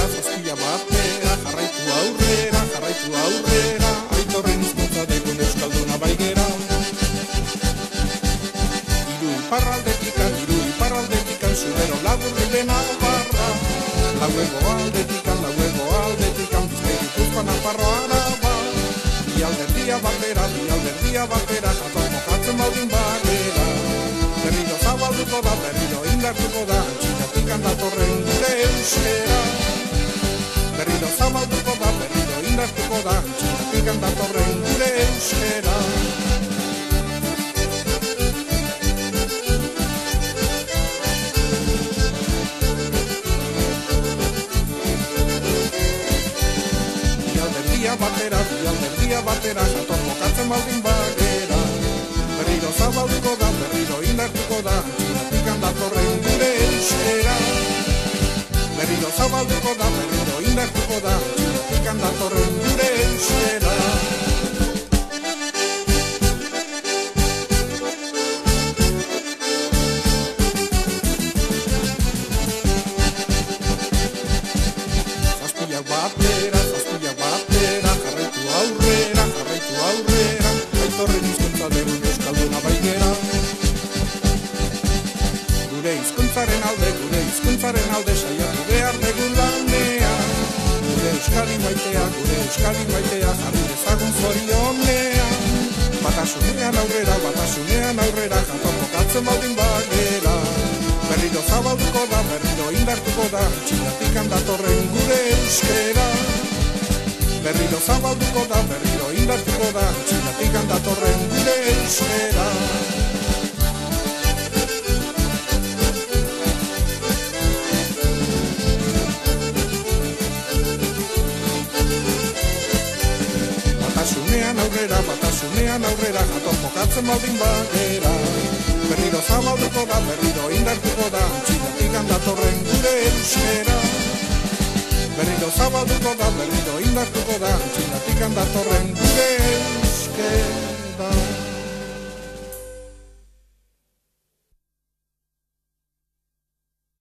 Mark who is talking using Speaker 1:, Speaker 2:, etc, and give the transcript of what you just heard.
Speaker 1: batera, zazpila batera, jarraitu aurrera, Aitorren hizkuntza degun euskalduna baigera. Hiru iparraldetikan, zubero laburbilde Navarra, lauego aldetikan, bizkai Gipuzkoa, Nafarroa, Araba, bi alderdia batera, jator mokatzen baldin bagera. Berriro zabalduko da, berriro indartuko da, antxinatik datorren gure euskera. Berriro zabalduko da, berriro indartuko da, antxinatik datorren gure euskera. Bi alderdia batera, jator mokatzen baldin bagera. Berriro zabalduko da, berriro indartuko da, antxinatik datorren gure euskera. Berriro zabalduko da, berriro indartuko da, antxinatik datorren gure euskera. Zazpila batera, jarraitu aurrera, Aitorren hizkuntza degun euskalduna baigera. Gure hizkuntzaren alde saiatu behar degun lanean. Gure euskadi maitea, jarri dezagun zorionean. Batasunean aurrera, jator mokatzen baldin bagera. Berriro zabalduko da, berriro indartuko da, antxinatik datorren gure euskera. Berriro zabalduko da, berriro indartuko da, antxinatik datorren gure euskera. Batasunean aurrera, jator mokatzen baldin bagera. Berriro zabalduko da, berriro indartuko da, antxinatik datorren gure euskera. Berriro zabalduko da, berriro indartuko da, antxinatik datorren gure euskera.